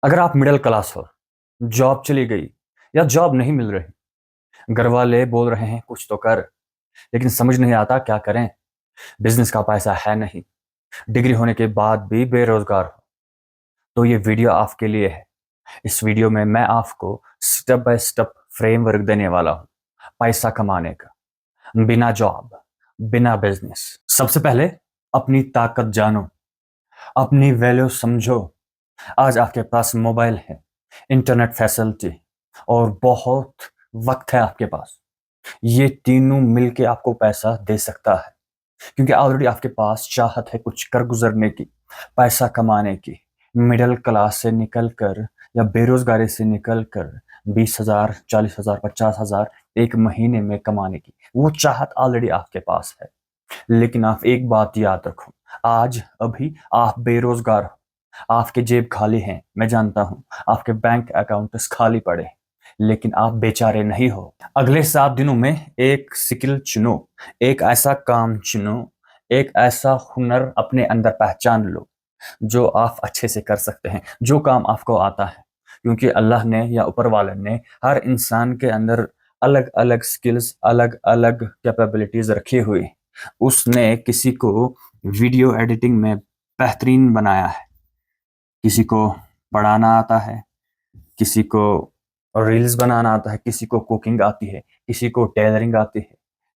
अगर आप middle class हो, जॉब चली गई या जॉब नहीं मिल रही, घर वाले बोल रहे हैं कुछ तो कर, लेकिन समझ नहीं आता क्या करें। बिजनेस का पैसा है नहीं, डिग्री होने के बाद भी बेरोजगार हो, तो ये वीडियो आपके लिए है। इस वीडियो में मैं आपको स्टेप बाय स्टेप फ्रेमवर्क देने वाला हूँ पैसा कमाने का, बिना जॉब, बिना बिजनेस। सबसे पहले अपनी ताकत जानो, अपनी वैल्यू समझो। आज आपके पास मोबाइल है, इंटरनेट फैसिलिटी और बहुत वक्त है आपके पास। ये तीनों मिलके आपको पैसा दे सकता है, क्योंकि ऑलरेडी आपके पास चाहत है कुछ कर गुजरने की, पैसा कमाने की। मिडिल क्लास से निकलकर या बेरोजगारी से निकलकर 20,000, 40,000, 50,000 एक महीने में कमाने की वो चाहत ऑलरेडी आपके पास है। लेकिन आप एक बात याद रखो, आज अभी आप बेरोजगार हो, आपके जेब खाली हैं, मैं जानता हूं, आपके बैंक अकाउंट्स खाली पड़े हैं, लेकिन आप बेचारे नहीं हो। अगले 7 दिनों में एक स्किल चुनो, एक ऐसा काम चुनो, एक ऐसा हुनर अपने अंदर पहचान लो जो आप अच्छे से कर सकते हैं, जो काम आपको आता है। क्योंकि अल्लाह ने या ऊपर वाले ने हर इंसान के अंदर अलग अलग स्किल्स, अलग अलग कैपेबिलिटीज रखी हुई। उसने किसी को वीडियो एडिटिंग में बेहतरीन बनाया है, किसी को पढ़ाना आता है, किसी को रील्स बनाना आता है, किसी को कुकिंग आती है, किसी को टेलरिंग आती है,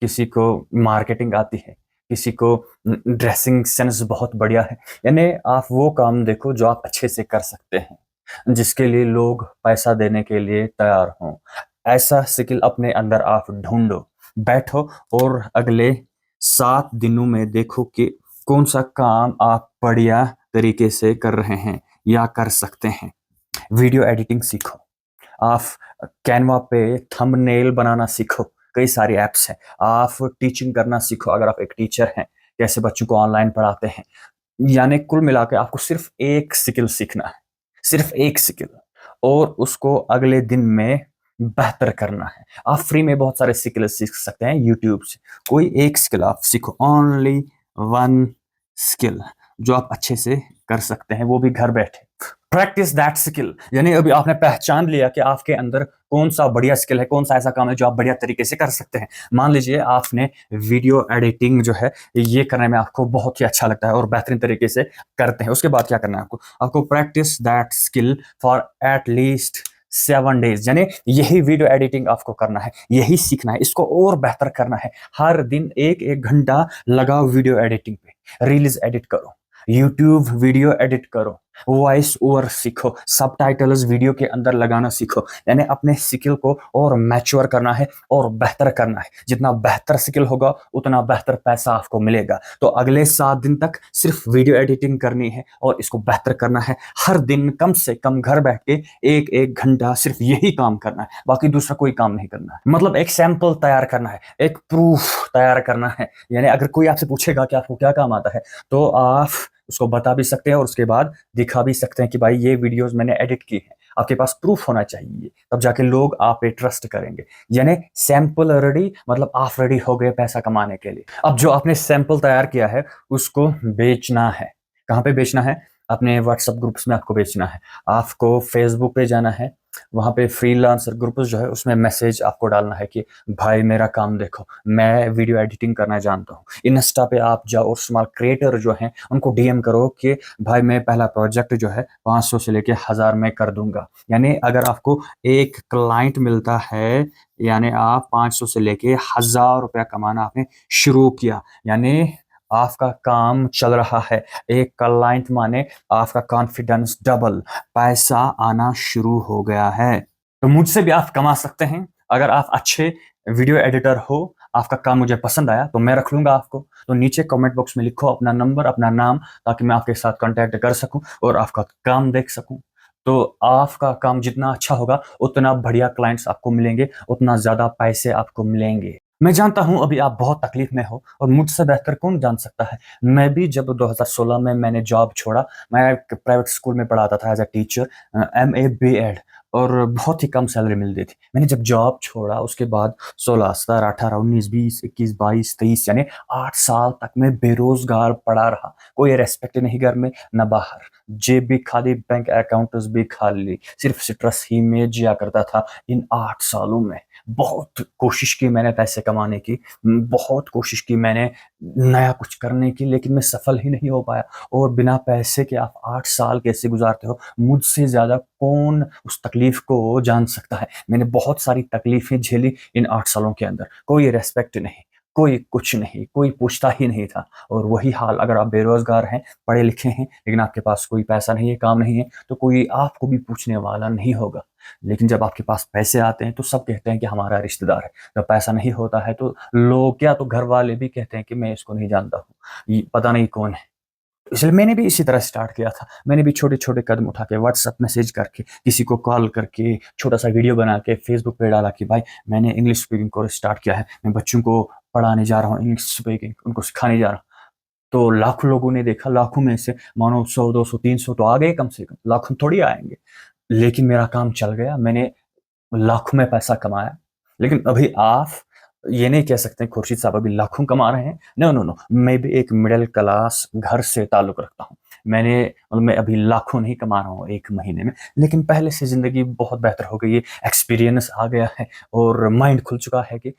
किसी को मार्केटिंग आती है, किसी को ड्रेसिंग सेंस बहुत बढ़िया है। यानी आप वो काम देखो जो आप अच्छे से कर सकते हैं, जिसके लिए लोग पैसा देने के लिए तैयार हों। ऐसा स्किल अपने अंदर आप ढूंढो, बैठो और अगले 7 दिनों में देखो कि कौन सा काम आप बढ़िया तरीके से कर रहे हैं या कर सकते हैं। वीडियो एडिटिंग सीखो, आप कैनवा पे थंबनेल बनाना सीखो, कई सारी ऐप्स हैं। आप टीचिंग करना सीखो, अगर आप एक टीचर हैं, कैसे बच्चों को ऑनलाइन पढ़ाते हैं। यानी कुल मिला के आपको सिर्फ एक स्किल सीखना है, सिर्फ एक स्किल, और उसको अगले दिन में बेहतर करना है। आप फ्री में बहुत सारे स्किल सीख सकते हैं यूट्यूब से। कोई एक स्किल आप सीखो, ओनली वन स्किल जो आप अच्छे से कर सकते हैं, वो भी घर बैठे। प्रैक्टिस दैट स्किल, यानी अभी आपने पहचान लिया कि आपके अंदर कौन सा बढ़िया स्किल है, कौन सा ऐसा काम है जो आप बढ़िया तरीके से कर सकते हैं। मान लीजिए आपने वीडियो एडिटिंग जो है ये करने में आपको बहुत ही अच्छा लगता है और बेहतरीन तरीके से करते हैं। उसके बाद क्या करना है आपको, आपको practice that skill for at least 7 days. यानी यही वीडियो एडिटिंग आपको करना है, यही सीखना है, इसको और बेहतर करना है। हर दिन 1-1 घंटा लगाओ वीडियो एडिटिंग पे, रील्स एडिट करो, यूट्यूब वीडियो एडिट करो, वॉइस ओवर सीखो, सबटाइटल्स वीडियो के अंदर लगाना सीखो। यानी अपने स्किल को और मैच्योर करना है और बेहतर करना है। जितना बेहतर स्किल होगा उतना बेहतर पैसा आपको मिलेगा। तो अगले 7 दिन तक सिर्फ वीडियो एडिटिंग करनी है और इसको बेहतर करना है। हर दिन कम से कम घर बैठ के 1-1 घंटा सिर्फ यही काम करना है, बाकी दूसरा कोई काम नहीं करना है। मतलब एक सैंपल तैयार करना है, एक प्रूफ तैयार करना है। यानी अगर कोई आपसे पूछेगा कि आपको क्या काम आता है, तो आप उसको बता भी सकते हैं और उसके बाद दिखा भी सकते हैं कि भाई ये वीडियोस मैंने एडिट की है। आपके पास प्रूफ होना चाहिए, तब जाके लोग आप पे ट्रस्ट करेंगे। यानी सैंपल रेडी, मतलब आप रेडी हो गए पैसा कमाने के लिए। अब जो आपने सैंपल तैयार किया है उसको बेचना है। कहाँ पे बेचना है? अपने व्हाट्सएप ग्रुप्स में आपको बेचना है। आपको फेसबुक पे जाना है, वहां पे फ्रीलांसर ग्रुप जो है उसमें मैसेज आपको डालना है कि भाई मेरा काम देखो, मैं वीडियो एडिटिंग करना जानता हूँ। इंस्टा पे आप जाओ और स्मॉल क्रिएटर जो हैं उनको डीएम करो कि भाई मैं पहला प्रोजेक्ट जो है 500 से लेके 1000 में कर दूंगा। यानी अगर आपको एक क्लाइंट मिलता है, यानी आप 500 से लेके 1000 रुपया कमाना आपने शुरू किया, यानी आपका काम चल रहा है। एक क्लाइंट माने आपका कॉन्फिडेंस डबल, पैसा आना शुरू हो गया है। तो मुझसे भी आप कमा सकते हैं। अगर आप अच्छे वीडियो एडिटर हो, आपका काम मुझे पसंद आया तो मैं रख लूंगा आपको। तो नीचे कमेंट बॉक्स में लिखो अपना नंबर, अपना नाम, ताकि मैं आपके साथ कांटेक्ट कर सकूं और आपका काम देख सकूं। तो आपका काम जितना अच्छा होगा उतना बढ़िया क्लाइंट्स आपको मिलेंगे, उतना ज्यादा पैसे आपको मिलेंगे। मैं जानता हूं अभी आप बहुत तकलीफ में हो, और मुझसे बेहतर कौन जान सकता है। मैं भी जब 2016 में मैंने जॉब छोड़ा, मैं प्राइवेट स्कूल में पढ़ाता था as a teacher, MA BEd। और बहुत ही कम सैलरी मिलती थी। मैंने जब जॉब छोड़ा उसके बाद 16, 17, 18, 19, 20, 21, 22, 23 यानी 8 साल तक मैं बेरोजगार पड़ा रहा। कोई रेस्पेक्ट नहीं घर में, ना बाहर। जेब भी खाली, बैंक अकाउंट्स भी खाली, सिर्फ स्ट्रेस ही में जिया करता था इन 8 सालों में। बहुत कोशिश की मैंने पैसे कमाने की, बहुत कोशिश की मैंने नया कुछ करने की, लेकिन मैं सफल ही नहीं हो पाया। और बिना पैसे के आप 8 साल कैसे गुजारते हो, मुझसे ज़्यादा कौन उस तकलीफ को जान सकता है। मैंने बहुत सारी तकलीफें झेली इन 8 सालों के अंदर। कोई रिस्पेक्ट नहीं, कोई कुछ नहीं, कोई पूछता ही नहीं था। और वही हाल अगर आप बेरोज़गार हैं, पढ़े लिखे हैं, लेकिन आपके पास कोई पैसा नहीं है, काम नहीं है, तो कोई आपको भी पूछने वाला नहीं होगा। लेकिन जब आपके पास पैसे आते हैं तो सब कहते हैं कि हमारा रिश्तेदार है। जब पैसा नहीं होता है तो लोग क्या, तो घर वाले भी कहते हैं कि मैं इसको नहीं जानता हूँ, ये पता नहीं कौन है। इसलिए मैंने भी इसी तरह स्टार्ट किया था। मैंने भी छोटे-छोटे कदम उठा के, व्हाट्सएप मैसेज करके, किसी को कॉल करके, छोटा-सा वीडियो बना के फेसबुक पे डाला कि भाई मैंने इंग्लिश स्पीकिंग कोर्स स्टार्ट किया है। मैं बच्चों को पढ़ाने जा रहा हूँ इंग्लिश स्पीकिंग, उनको सिखाने जा रहा हूँ। तो लाखों लोगों ने देखा, लाखों में से मानो 100, 200, 300 तो आ गए कम से कम, लाखों थोड़ी आएँगे। लेकिन मेरा काम चल गया, मैंने लाखों में पैसा कमाया। लेकिन अभी आप ये नहीं कह सकते खुर्शीद साहब अभी लाखों कमा रहे हैं। नो, नो, नो, मैं भी एक मिडल क्लास घर से ताल्लुक़ रखता हूँ। मैं अभी लाखों नहीं कमा रहा हूँ 1 महीने में, लेकिन पहले से ज़िंदगी बहुत बेहतर हो गई है, एक्सपीरियंस आ गया है और माइंड खुल चुका है कि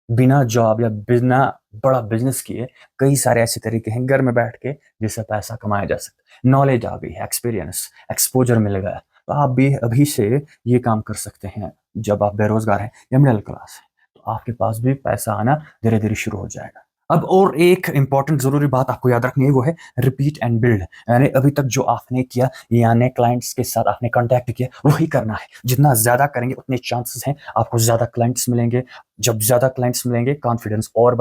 बिना जॉब या बिना बड़ा बिज़नेस किए कई सारे ऐसे तरीके हैं घर में बैठ के जिससे पैसा कमाया जा सकता है। नॉलेज आ गई है, एक्सपीरियंस, एक्सपोज़र मिल गया। तो आप भी अभी से ये काम कर सकते हैं। जब आप बेरोज़गार हैं या मिडल क्लास हैं, तो आपके पास भी पैसा आना धीरे-धीरे शुरू हो जाएगा। अब और एक इम्पोर्टेंट ज़रूरी बात आपको याद रखनी है, वो है रिपीट एंड बिल्ड। यानी अभी तक जो आपने किया, यानी क्लाइंट्स के साथ आपने कॉन्टैक्ट किया, वही करना है। जितना ज़्यादा करेंगे उतने चांसेस हैं आपको ज़्यादा क्लाइंट्स मिलेंगे। जब ज़्यादा क्लाइंट्स मिलेंगे, कॉन्फिडेंस और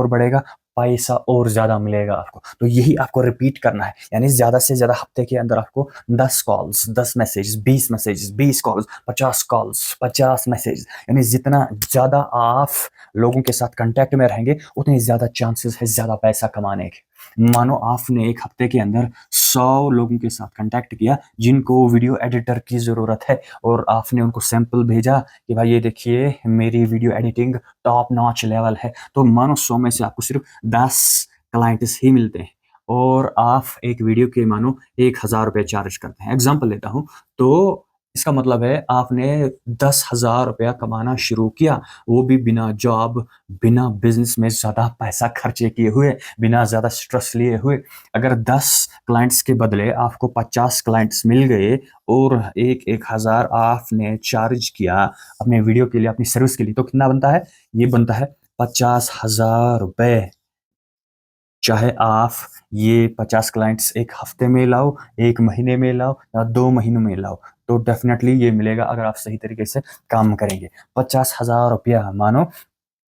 बढ़ेगा, पैसा और ज़्यादा मिलेगा आपको। तो यही आपको रिपीट करना है, यानी ज़्यादा से ज़्यादा हफ्ते के अंदर आपको 10 calls, 10 message, 20 calls, 50 calls, 50 message, यानी जितना ज़्यादा आप लोगों के साथ कॉन्टैक्ट में रहेंगे, उतने ज़्यादा चांसेस है ज़्यादा पैसा कमाने के। मानो आपने 1 हफ्ते के अंदर 100 लोगों के साथ कॉन्टैक्ट किया, जिनको वीडियो एडिटर की ज़रूरत है, और आपने उनको सैंपल भेजा कि भाई ये देखिए मेरी video editing top notch level है। तो मानो 100 में से आपको सिर्फ 10 क्लाइंट्स ही मिलते हैं और आप एक वीडियो के मानो ₹1000 चार्ज करते हैं। एग्ज़ाम्पल लेता हूँ, तो इसका मतलब है आपने ₹10,000 कमाना शुरू किया, वो भी बिना जॉब, बिना बिज़नेस में ज़्यादा पैसा खर्चे किए हुए, बिना ज़्यादा स्ट्रेस लिए हुए। अगर 10 क्लाइंट्स के बदले आपको 50 क्लाइंट्स मिल गए और 1-1 हज़ार आपने चार्ज किया अपने वीडियो के लिए, अपनी सर्विस के लिए, तो कितना बनता है? ये बनता है ₹50,000। चाहे आप ये 50 क्लाइंट्स 1 हफ्ते में लाओ, 1 महीने में लाओ या 2 महीनों में लाओ, तो डेफ़िनेटली ये मिलेगा अगर आप सही तरीके से काम करेंगे। ₹50,000 मानो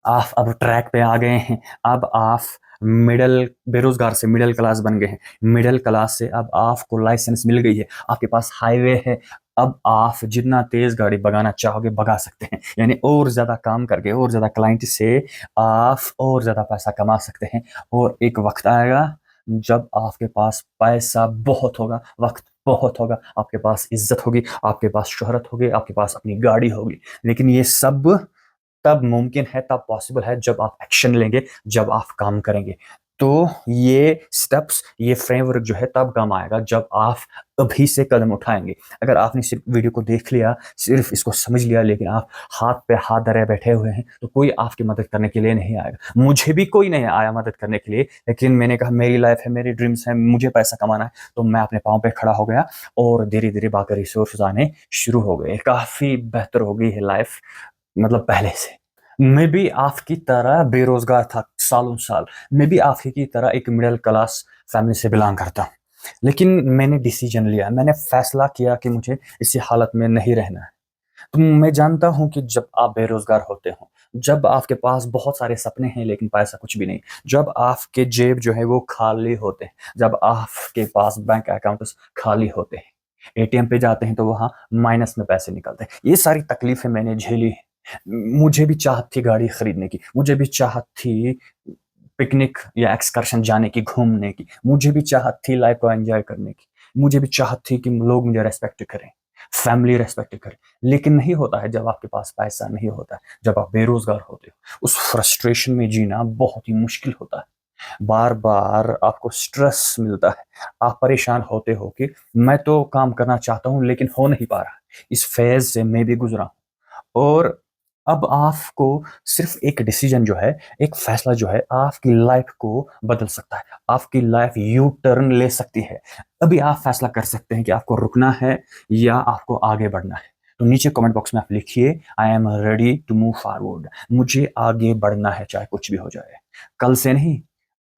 आप अब ट्रैक पे आ गए हैं। अब आप बेरोज़गार से मिडल क्लास बन गए हैं। मिडल क्लास से अब आपको लाइसेंस मिल गई है। आपके पास हाईवे है। अब आप जितना तेज़ गाड़ी भगाना चाहोगे भगा सकते हैं। यानी और ज़्यादा काम करके और ज़्यादा क्लाइंट से आप और ज़्यादा पैसा कमा सकते हैं। और एक वक़्त आएगा जब आपके पास पैसा बहुत होगा, वक़्त बहुत होगा, आपके पास इज़्ज़त होगी, आपके पास शोहरत होगी, आपके पास अपनी गाड़ी होगी। लेकिन ये सब तब मुमकिन है, तब पॉसिबल है जब आप एक्शन लेंगे, जब आप काम करेंगे। तो ये स्टेप्स, ये फ्रेमवर्क जो है तब काम आएगा जब आप अभी से कदम उठाएँगे। अगर आपने सिर्फ़ वीडियो को देख लिया, सिर्फ़ इसको समझ लिया, लेकिन आप हाथ पे हाथ धरे बैठे हुए हैं, तो कोई आपकी मदद करने के लिए नहीं आएगा। मुझे भी कोई नहीं आया मदद करने के लिए, लेकिन मैंने कहा मेरी लाइफ़ है, मेरी ड्रीम्स हैं, मुझे पैसा कमाना है, तो मैं अपने पाँव पे खड़ा हो गया और धीरे-धीरे बाकी रिसोर्सेज़ आने शुरू हो गए। काफ़ी बेहतर हो गई है लाइफ़, मतलब पहले से। मैं भी आपकी तरह बेरोज़गार था सालों-साल। मैं भी आपकी की तरह एक मिडल क्लास फैमिली से बिलॉन्ग करता हूँ। लेकिन मैंने डिसीज़न लिया, मैंने फ़ैसला किया कि मुझे इसी हालत में नहीं रहना है। तो मैं जानता हूँ कि जब आप बेरोज़गार होते हो, जब आपके पास बहुत सारे सपने हैं लेकिन पैसा कुछ भी नहीं, जब आपके जेब जो है वो खाली होते हैं, जब आपके पास बैंक अकाउंट्स खाली होते हैं, एटीएम पे जाते हैं तो वहाँ माइनस में पैसे निकलते हैं। ये सारी तकलीफ़ें मैंने झेली हैं। मुझे भी चाहत थी गाड़ी खरीदने की, मुझे भी चाहत थी पिकनिक या एक्सकर्शन जाने की, घूमने की, मुझे भी चाहत थी लाइफ़ को एन्जॉय करने की, मुझे भी चाहत थी कि लोग मुझे रिस्पेक्ट करें। फैमिली रेस्पेक्ट करे, लेकिन नहीं होता है जब आपके पास पैसा नहीं होता है, जब आप बेरोजगार होते हो। उस फ्रस्ट्रेशन में जीना बहुत ही मुश्किल होता है। बार बार आपको स्ट्रेस मिलता है, आप परेशान होते हो कि मैं तो काम करना चाहता हूं लेकिन हो नहीं पा रहा। इस फेज से मैं भी गुजरा हूं, और अब आपको सिर्फ एक डिसीजन जो है, एक फैसला जो है, आपकी लाइफ को बदल सकता है। आपकी लाइफ यू टर्न ले सकती है। अभी आप फैसला कर सकते हैं कि आपको रुकना है या आपको आगे बढ़ना है। तो नीचे कमेंट बॉक्स में आप लिखिए, I am ready to move forward. मुझे आगे बढ़ना है, चाहे कुछ भी हो जाए। कल से नहीं,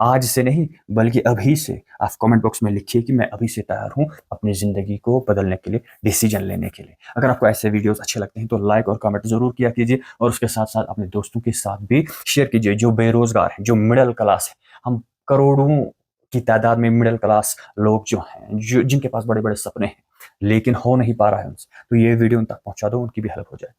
आज से नहीं, बल्कि अभी से आप कमेंट बॉक्स में लिखिए कि मैं अभी से तैयार हूं अपनी ज़िंदगी को बदलने के लिए, डिसीजन लेने के लिए। अगर आपको ऐसे वीडियोस अच्छे लगते हैं तो लाइक और कमेंट ज़रूर किया कीजिए, और उसके साथ-साथ अपने दोस्तों के साथ भी शेयर कीजिए जो बेरोज़गार हैं, जो मिडल क्लास है। हम करोड़ों की तादाद में मिडल क्लास लोग जो हैं, जो जिनके पास बड़े-बड़े सपने हैं, लेकिन हो नहीं पा रहा है उनसे। तो ये वीडियो उन तक पहुँचा दो, उनकी भी हेल्प हो जाए।